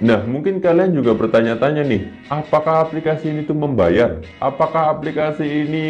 Nah, mungkin kalian juga bertanya-tanya nih, apakah aplikasi ini tuh membayar? Apakah aplikasi ini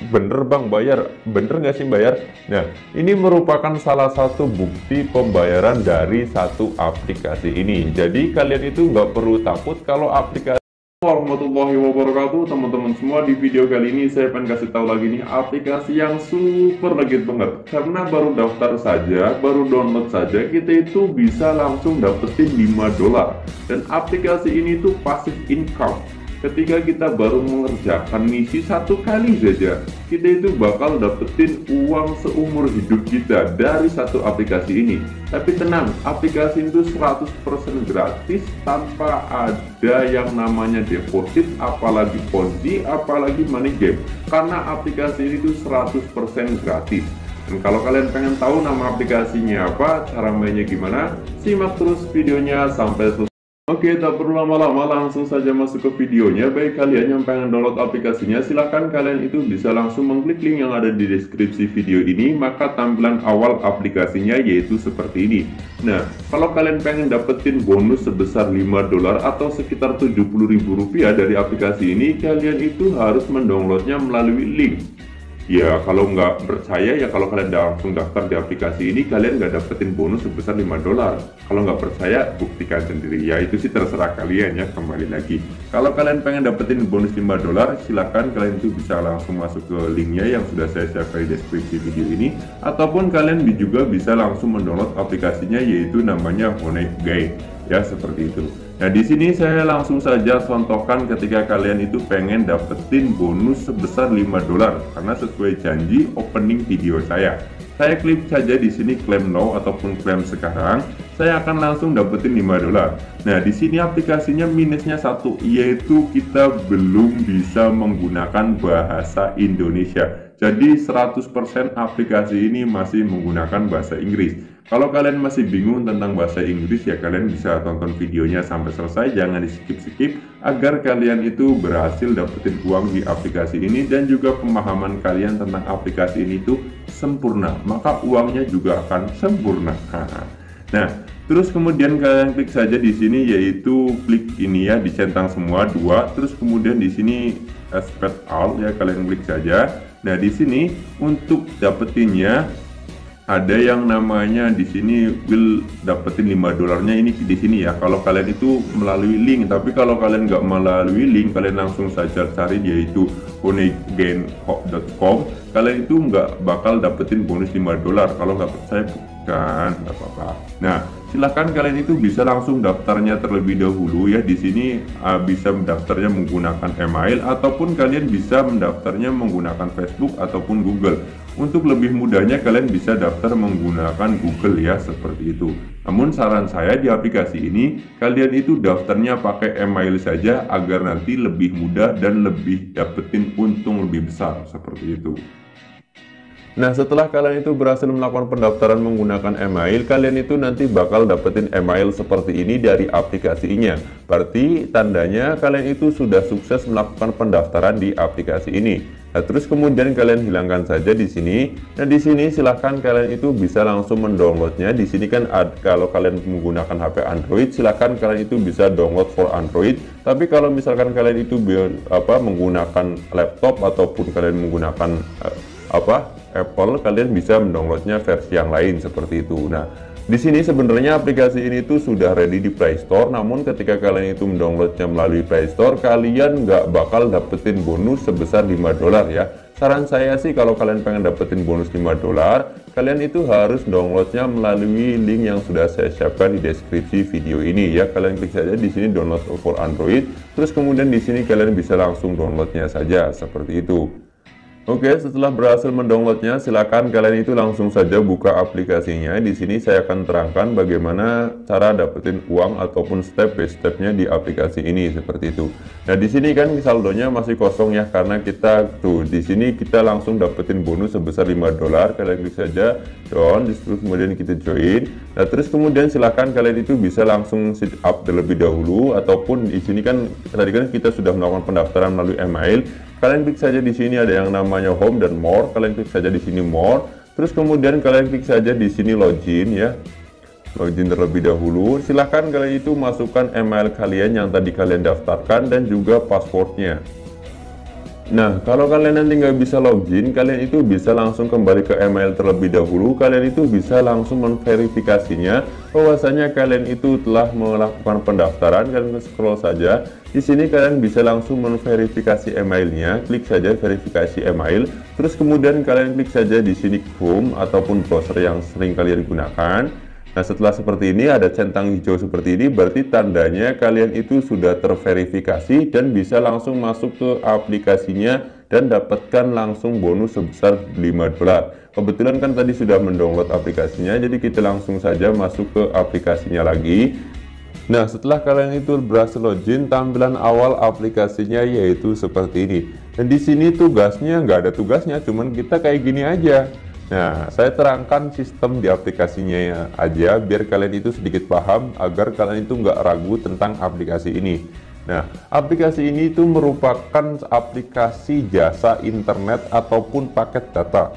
bener bang bayar? Bener nggak sih bayar? Nah, ini merupakan salah satu bukti pembayaran dari satu aplikasi ini. Jadi kalian itu nggak perlu takut kalau aplikasi. Warahmatullahi wabarakatuh teman-teman semua. Di video kali ini saya akan kasih tahu lagi nih aplikasi yang super legit banget, karena baru daftar saja, baru download saja kita itu bisa langsung dapetin $5. Dan aplikasi ini tuh passive income. Ketika kita baru mengerjakan misi satu kali saja, kita itu bakal dapetin uang seumur hidup kita dari satu aplikasi ini. Tapi tenang, aplikasi itu 100% gratis tanpa ada yang namanya deposit, apalagi ponzi, apalagi money game. Karena aplikasi ini tuh 100% gratis. Dan kalau kalian pengen tahu nama aplikasinya apa, cara mainnya gimana, simak terus videonya sampai selesai. Oke, tak perlu lama-lama, langsung saja masuk ke videonya. Baik kalian yang pengen download aplikasinya, silahkan kalian itu bisa langsung mengklik link yang ada di deskripsi video ini. Maka tampilan awal aplikasinya yaitu seperti ini. Nah, kalau kalian pengen dapetin bonus sebesar $5 atau sekitar Rp70.000 dari aplikasi ini, kalian itu harus mendownloadnya melalui link. Ya, kalau nggak percaya, ya kalau kalian langsung daftar di aplikasi ini, kalian nggak dapetin bonus sebesar $5. Kalau nggak percaya, buktikan sendiri. Ya, itu sih terserah kalian ya, kembali lagi. Kalau kalian pengen dapetin bonus $5, silahkan kalian itu bisa langsung masuk ke linknya yang sudah saya share di deskripsi video ini. Ataupun kalian juga bisa langsung mendownload aplikasinya, yaitu namanya Honey Guide. Ya, seperti itu. Nah, di sini saya langsung saja contohkan ketika kalian itu pengen dapetin bonus sebesar $5, karena sesuai janji opening video saya. Saya klik saja di sini claim now ataupun claim sekarang, saya akan langsung dapetin $5. Nah, di sini aplikasinya minusnya satu, yaitu kita belum bisa menggunakan bahasa Indonesia. Jadi 100% aplikasi ini masih menggunakan bahasa Inggris. Kalau kalian masih bingung tentang bahasa Inggris, ya kalian bisa tonton videonya sampai selesai, jangan di skip-skip, agar kalian itu berhasil dapetin uang di aplikasi ini dan juga pemahaman kalian tentang aplikasi ini itu sempurna, maka uangnya juga akan sempurna. Nah, terus kemudian kalian klik saja di sini, yaitu klik ini ya, dicentang semua dua, terus kemudian di sini expert all ya, kalian klik saja. Nah, di sini untuk dapetinnya ada yang namanya di sini will dapetin $5-nya ini di sini ya. Kalau kalian itu melalui link, tapi kalau kalian nggak melalui link, kalian langsung saja cari yaitu honeygain.com. Kalian itu nggak bakal dapetin bonus $5. Kalau nggak percaya bukan, nggak apa-apa. Nah, silahkan kalian itu bisa langsung daftarnya terlebih dahulu ya. Di sini bisa mendaftarnya menggunakan email ataupun kalian bisa mendaftarnya menggunakan Facebook ataupun Google. Untuk lebih mudahnya kalian bisa daftar menggunakan Google ya, seperti itu. Namun saran saya di aplikasi ini kalian itu daftarnya pakai email saja agar nanti lebih mudah dan lebih dapetin untung lebih besar, seperti itu. Nah, setelah kalian itu berhasil melakukan pendaftaran menggunakan email, kalian itu nanti bakal dapetin email seperti ini dari aplikasinya. Berarti tandanya kalian itu sudah sukses melakukan pendaftaran di aplikasi ini. Nah, terus kemudian kalian hilangkan saja di sini. Nah, di sini silahkan kalian itu bisa langsung mendownloadnya. Di sini kan kalau kalian menggunakan HP Android, silahkan kalian itu bisa download for Android. Tapi kalau misalkan kalian itu menggunakan laptop ataupun kalian menggunakan Apple, kalian bisa mendownloadnya versi yang lain seperti itu. Nah, di sini sebenarnya aplikasi ini tuh sudah ready di Play Store, namun ketika kalian itu mendownloadnya melalui Play Store, kalian nggak bakal dapetin bonus sebesar $5 ya. Saran saya sih kalau kalian pengen dapetin bonus $5, kalian itu harus downloadnya melalui link yang sudah saya siapkan di deskripsi video ini ya. Kalian klik saja di sini download for Android, terus kemudian di sini kalian bisa langsung downloadnya saja seperti itu. Oke, setelah berhasil mendownloadnya, silakan kalian itu langsung saja buka aplikasinya. Di sini saya akan terangkan bagaimana cara dapetin uang ataupun step by stepnya di aplikasi ini seperti itu. Nah, di sini kan saldonya masih kosong ya, karena kita tuh di sini kita langsung dapetin bonus sebesar $5. Kalian klik saja down, terus kemudian kita join. Nah, terus kemudian silakan kalian itu bisa langsung sit up terlebih dahulu, ataupun di sini kan tadi kan kita sudah melakukan pendaftaran melalui email. Kalian klik saja di sini ada yang namanya home dan more. Kalian klik saja di sini more. Terus kemudian kalian klik saja di sini login ya. login terlebih dahulu. Silahkan kalian itu masukkan email kalian yang tadi kalian daftarkan dan juga passwordnya. Nah, kalau kalian nanti nggak bisa login, kalian itu bisa langsung kembali ke email terlebih dahulu. Kalian itu bisa langsung memverifikasinya bahwasanya kalian itu telah melakukan pendaftaran. Kalian scroll saja. Di sini kalian bisa langsung memverifikasi emailnya. Klik saja verifikasi email. Terus kemudian kalian klik saja di sini Chrome ataupun browser yang sering kalian gunakan. Nah, setelah seperti ini ada centang hijau seperti ini, berarti tandanya kalian itu sudah terverifikasi dan bisa langsung masuk ke aplikasinya dan dapatkan langsung bonus sebesar $5. Kebetulan kan tadi sudah mendownload aplikasinya, jadi kita langsung saja masuk ke aplikasinya lagi. Nah, setelah kalian itu berhasil login, tampilan awal aplikasinya yaitu seperti ini. Dan di sini tugasnya nggak ada tugasnya, cuman kita kayak gini aja. Nah, saya terangkan sistem di aplikasinya aja biar kalian itu sedikit paham agar kalian itu nggak ragu tentang aplikasi ini. Nah, aplikasi ini itu merupakan aplikasi jasa internet ataupun paket data.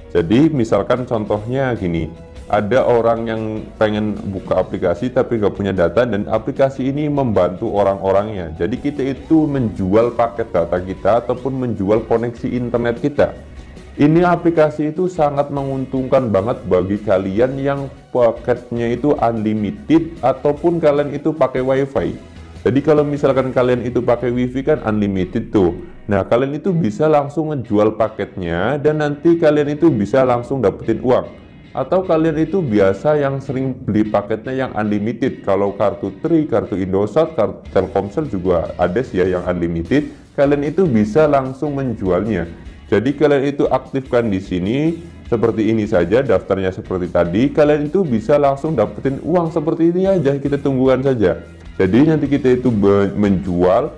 Jadi misalkan contohnya gini, ada orang yang pengen buka aplikasi tapi nggak punya data dan aplikasi ini membantu orang-orangnya. Jadi kita itu menjual paket data kita ataupun menjual koneksi internet kita. Ini aplikasi itu sangat menguntungkan banget bagi kalian yang paketnya itu unlimited ataupun kalian itu pakai wifi. Jadi kalau misalkan kalian itu pakai wifi kan unlimited tuh. Nah, kalian itu bisa langsung ngejual paketnya dan nanti kalian itu bisa langsung dapetin uang. Atau kalian itu biasa yang sering beli paketnya yang unlimited. Kalau kartu Tri, kartu Indosat, kartu Telkomsel juga ada sih ya yang unlimited. Kalian itu bisa langsung menjualnya. Jadi kalian itu aktifkan di sini seperti ini saja, daftarnya seperti tadi. Kalian itu bisa langsung dapetin uang seperti ini aja, kita tunggukan saja. Jadi nanti kita itu menjual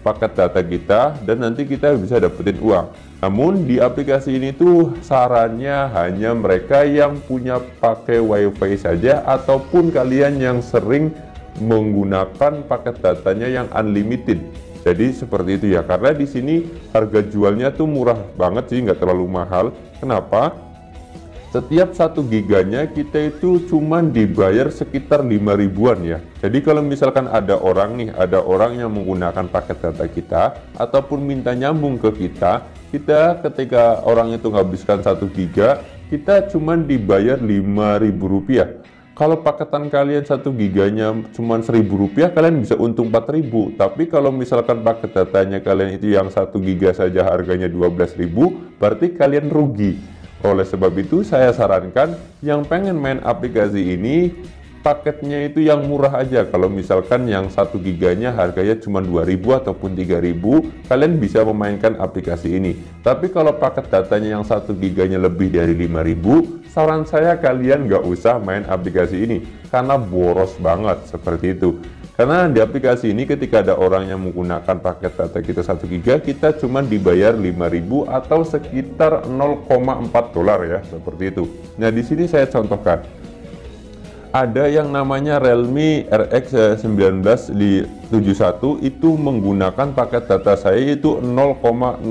paket data kita dan nanti kita bisa dapetin uang. Namun di aplikasi ini tuh sarannya hanya mereka yang punya pakai wifi saja ataupun kalian yang sering menggunakan paket datanya yang unlimited. Jadi seperti itu ya, karena di sini harga jualnya tuh murah banget sih, nggak terlalu mahal. Kenapa? Setiap 1 giganya kita itu cuma dibayar sekitar 5 ribuan ya. Jadi kalau misalkan ada orang yang menggunakan paket data kita ataupun minta nyambung ke kita ketika orang itu menghabiskan 1 giga, kita cuma dibayar 5.000 rupiah. Kalau paketan kalian 1 giganya cuma 1.000 rupiah, kalian bisa untung 4.000. Tapi kalau misalkan paket datanya kalian itu yang 1 giga saja harganya 12.000, berarti kalian rugi. Oleh sebab itu saya sarankan yang pengen main aplikasi ini, paketnya itu yang murah aja. Kalau misalkan yang 1 giganya harganya cuma 2.000 ataupun 3.000, kalian bisa memainkan aplikasi ini. Tapi kalau paket datanya yang 1 giganya lebih dari 5.000, saran saya kalian nggak usah main aplikasi ini karena boros banget seperti itu. Karena di aplikasi ini ketika ada orang yang menggunakan paket data kita 1 giga, kita cuma dibayar 5.000 atau sekitar $0,4 ya, seperti itu. Nah, di sini saya contohkan. Ada yang namanya Realme RX 1971 itu menggunakan paket data saya itu 0,07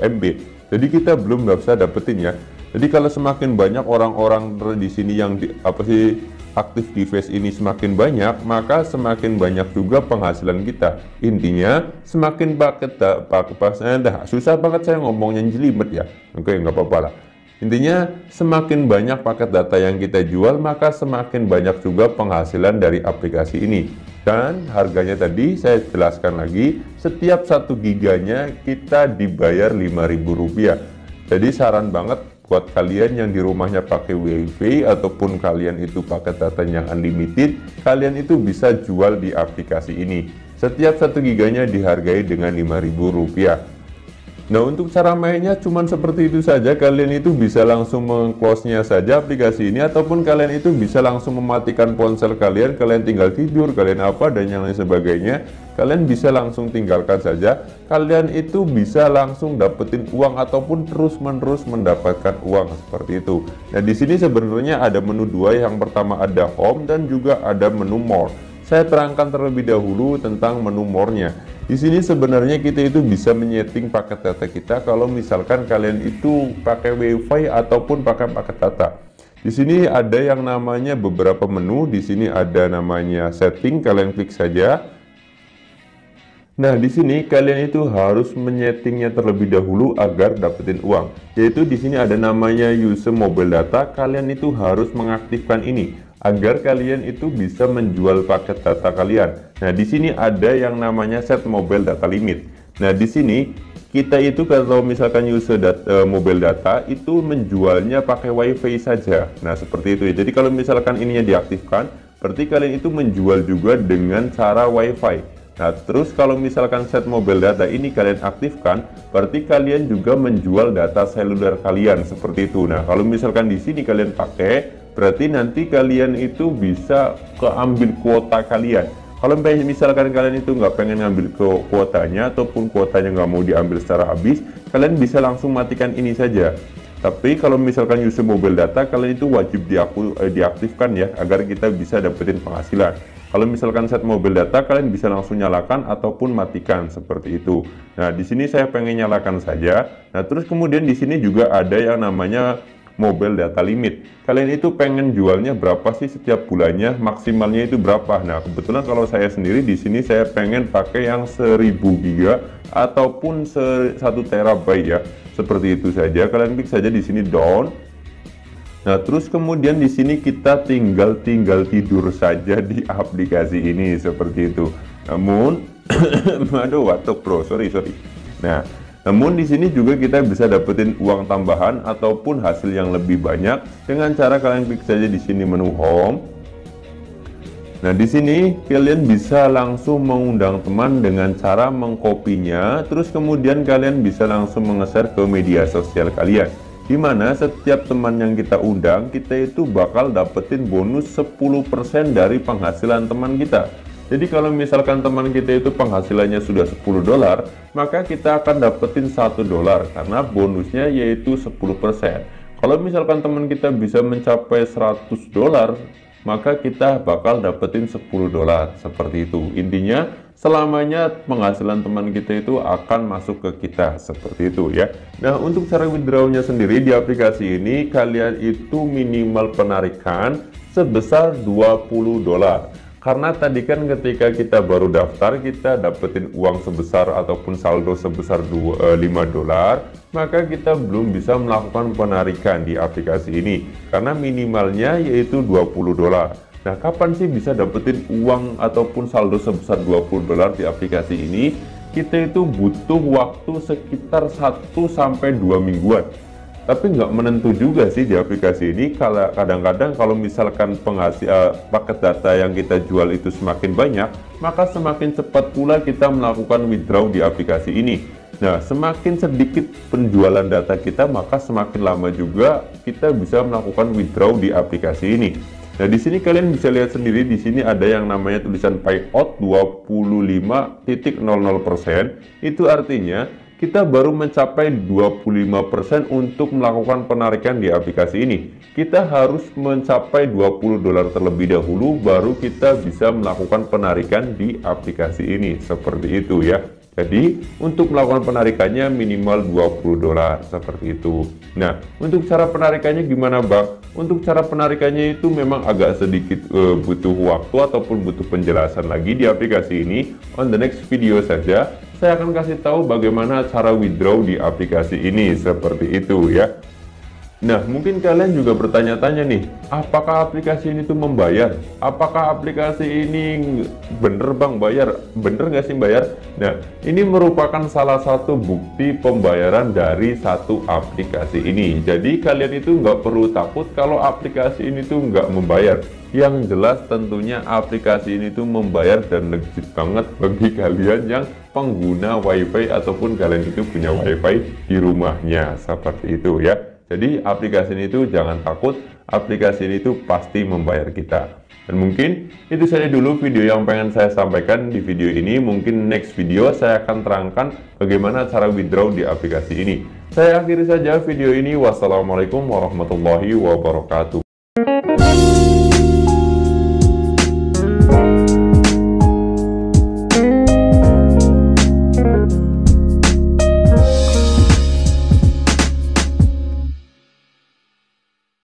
MB. Jadi kita belum bisa dapetin ya. Jadi kalau semakin banyak orang-orang di sini yang aktif device ini semakin banyak, maka semakin banyak juga penghasilan kita. Intinya semakin susah banget saya ngomongnya jelimet ya. Oke, nggak apa-apa lah. Intinya semakin banyak paket data yang kita jual, maka semakin banyak juga penghasilan dari aplikasi ini. Dan harganya tadi saya jelaskan lagi, setiap 1 giganya kita dibayar 5.000 rupiah. Jadi saran banget buat kalian yang di rumahnya pakai wifi ataupun kalian itu paket datanya unlimited, kalian itu bisa jual di aplikasi ini. Setiap 1 giganya dihargai dengan 5.000 rupiah. Nah, untuk cara mainnya cuman seperti itu saja. Kalian itu bisa langsung meng-close-nya saja aplikasi ini, ataupun kalian itu bisa langsung mematikan ponsel kalian tinggal tidur, kalian apa dan yang lain sebagainya. Kalian bisa langsung tinggalkan saja. Kalian itu bisa langsung dapetin uang ataupun terus-menerus mendapatkan uang seperti itu. Nah, di sini sebenarnya ada menu 2, yang pertama ada home dan juga ada menu more. Saya terangkan terlebih dahulu tentang menu more-nya. Di sini sebenarnya kita itu bisa menyeting paket data kita kalau misalkan kalian itu pakai wifi ataupun pakai paket data. Di sini ada yang namanya beberapa menu. Di sini ada namanya setting, kalian klik saja. Nah, di sini kalian itu harus menyetingnya terlebih dahulu agar dapetin uang. Yaitu di sini ada namanya use mobile data. Kalian itu harus mengaktifkan ini agar kalian itu bisa menjual paket data kalian. Nah, di sini ada yang namanya set mobile data limit. Nah, di sini kita itu kalau misalkan use mobile data itu menjualnya pakai WiFi saja. Nah, seperti itu ya. Jadi kalau misalkan ininya diaktifkan, berarti kalian itu menjual juga dengan cara WiFi. Nah, terus kalau misalkan set mobile data ini kalian aktifkan, berarti kalian juga menjual data seluler kalian seperti itu. Nah, kalau misalkan di sini kalian pakai, berarti nanti kalian itu bisa keambil kuota kalian. Kalau misalkan kalian itu nggak pengen ngambil kuotanya ataupun kuotanya nggak mau diambil secara habis, kalian bisa langsung matikan ini saja. Tapi kalau misalkan use mobile data, kalian itu wajib diaktifkan ya, agar kita bisa dapetin penghasilan. Kalau misalkan set mobile data, kalian bisa langsung nyalakan ataupun matikan seperti itu. Nah, di sini saya pengen nyalakan saja. Nah, terus kemudian di sini juga ada yang namanya mobile data limit. Kalian itu pengen jualnya berapa sih setiap bulannya? Maksimalnya itu berapa? Nah, kebetulan kalau saya sendiri di sini saya pengen pakai yang 1000 giga ataupun 1 terabyte ya. Seperti itu saja. Kalian klik saja di sini down. Nah, terus kemudian di sini kita tinggal tidur saja di aplikasi ini seperti itu. Namun, aduh, batuk bro, sorry. Nah, namun di sini juga kita bisa dapetin uang tambahan ataupun hasil yang lebih banyak dengan cara kalian klik saja di sini menu home. Nah, di sini kalian bisa langsung mengundang teman dengan cara mengkopinya, terus kemudian kalian bisa langsung menge-share ke media sosial kalian. Di mana setiap teman yang kita undang, kita itu bakal dapetin bonus 10% dari penghasilan teman kita. Jadi kalau misalkan teman kita itu penghasilannya sudah $10, maka kita akan dapetin $1 karena bonusnya yaitu 10%. Kalau misalkan teman kita bisa mencapai $100, maka kita bakal dapetin $10 seperti itu. Intinya selamanya penghasilan teman kita itu akan masuk ke kita seperti itu ya. Nah, untuk cara withdrawnya sendiri di aplikasi ini kalian itu minimal penarikan sebesar $20. Karena tadi kan ketika kita baru daftar kita dapetin uang sebesar ataupun saldo sebesar $5, maka kita belum bisa melakukan penarikan di aplikasi ini karena minimalnya yaitu $20. Nah, kapan sih bisa dapetin uang ataupun saldo sebesar $20 di aplikasi ini? Kita itu butuh waktu sekitar 1-2 mingguan. Tapi nggak menentu juga sih di aplikasi ini. Kadang-kadang kalau misalkan paket data yang kita jual itu semakin banyak, maka semakin cepat pula kita melakukan withdraw di aplikasi ini. Nah, semakin sedikit penjualan data kita, maka semakin lama juga kita bisa melakukan withdraw di aplikasi ini. Nah, di sini kalian bisa lihat sendiri, di sini ada yang namanya tulisan payout 25.00%. Itu artinya kita baru mencapai 25% untuk melakukan penarikan di aplikasi ini. Kita harus mencapai $20 terlebih dahulu, baru kita bisa melakukan penarikan di aplikasi ini. Seperti itu ya. Jadi, untuk melakukan penarikannya minimal $20 seperti itu. Nah, untuk cara penarikannya gimana, Bang? Untuk cara penarikannya itu memang agak sedikit butuh waktu ataupun butuh penjelasan lagi di aplikasi ini. On the next video saja, saya akan kasih tahu bagaimana cara withdraw di aplikasi ini seperti itu ya. Nah, mungkin kalian juga bertanya-tanya nih, apakah aplikasi ini tuh membayar? Apakah aplikasi ini bener Bang bayar? Bener nggak sih bayar? Nah, ini merupakan salah satu bukti pembayaran dari satu aplikasi ini. Jadi kalian itu nggak perlu takut kalau aplikasi ini tuh nggak membayar. Yang jelas tentunya aplikasi ini tuh membayar dan legit banget bagi kalian yang pengguna WiFi ataupun kalian itu punya WiFi di rumahnya, seperti itu ya. Jadi aplikasi ini tuh jangan takut, aplikasi ini tuh pasti membayar kita. Dan mungkin itu saja dulu video yang pengen saya sampaikan di video ini. Mungkin next video saya akan terangkan bagaimana cara withdraw di aplikasi ini. Saya akhiri saja video ini. Wassalamualaikum warahmatullahi wabarakatuh.